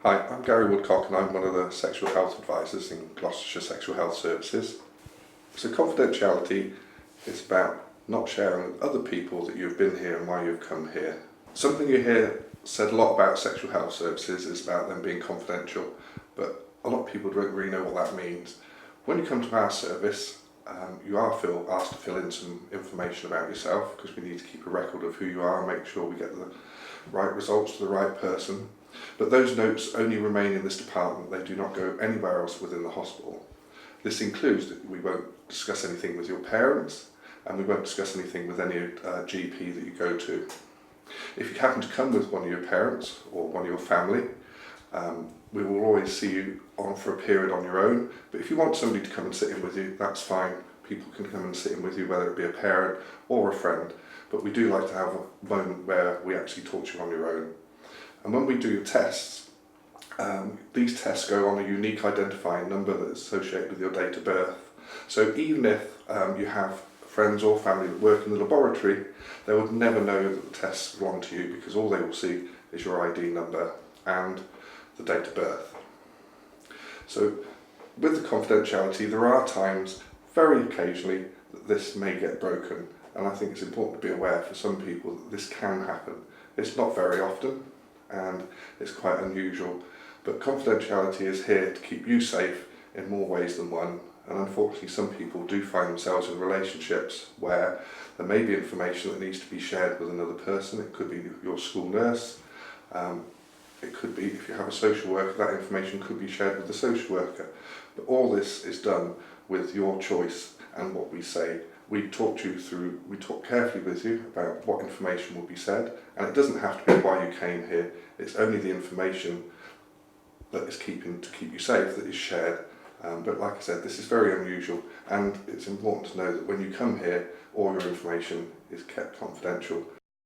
Hi, I'm Gary Woodcock and I'm one of the sexual health advisors in Gloucestershire Sexual Health Services. So confidentiality is about not sharing with other people that you've been here and why you've come here. Something you hear said a lot about sexual health services is about them being confidential, but a lot of people don't really know what that means. When you come to our service, you are asked to fill in some information about yourself because we need to keep a record of who you are and make sure we get the right results to the right person. But those notes only remain in this department, they do not go anywhere else within the hospital. This includes that we won't discuss anything with your parents and we won't discuss anything with any GP that you go to. If you happen to come with one of your parents or one of your family, we will always see you on for a period on your own, but if you want somebody to come and sit in with you, that's fine. People can come and sit in with you, whether it be a parent or a friend, but we do like to have a moment where we actually talk to you on your own. And when we do your tests, these tests go on a unique identifying number that is associated with your date of birth. So even if you have friends or family that work in the laboratory, they would never know that the tests belong to you because all they will see is your ID number and the date of birth. So with the confidentiality, there are times, very occasionally, that this may get broken, and I think it's important to be aware for some people that this can happen. It's not very often, and it's quite unusual, but confidentiality is here to keep you safe in more ways than one, and unfortunately some people do find themselves in relationships where there may be information that needs to be shared with another person. It could be your school nurse, it could be, if you have a social worker, that information could be shared with the social worker, but all this is done with your choice and what we say. We talk carefully with you about what information will be said, and it doesn't have to be why you came here. It's only the information that is to keep you safe that is shared. But like I said, this is very unusual, and it's important to know that when you come here, all your information is kept confidential.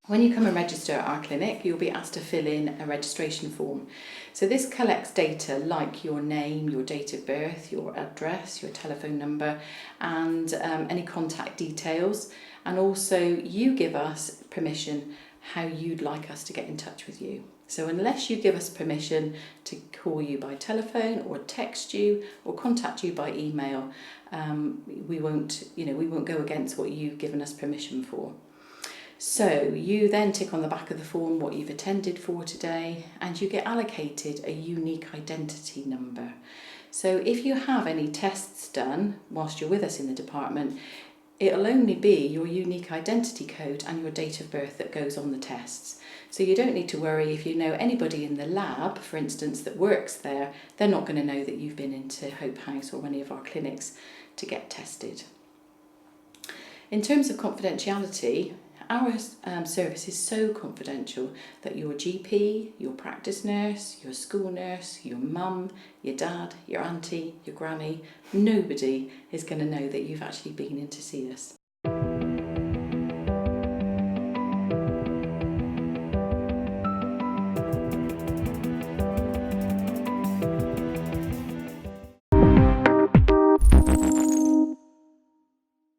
When you come and register at our clinic, you'll be asked to fill in a registration form. So this collects data like your name, your date of birth, your address, your telephone number, and any contact details. And also you give us permission how you'd like us to get in touch with you. So unless you give us permission to call you by telephone or text you or contact you by email, we won't go against what you've given us permission for. So you then tick on the back of the form what you've attended for today, and you get allocated a unique identity number. So if you have any tests done whilst you're with us in the department, it'll only be your unique identity code and your date of birth that goes on the tests. So you don't need to worry if you know anybody in the lab, for instance, that works there, they're not going to know that you've been into Hope House or any of our clinics to get tested. In terms of confidentiality, our service is so confidential that your GP, your practice nurse, your school nurse, your mum, your dad, your auntie, your granny, nobody is going to know that you've actually been in to see us.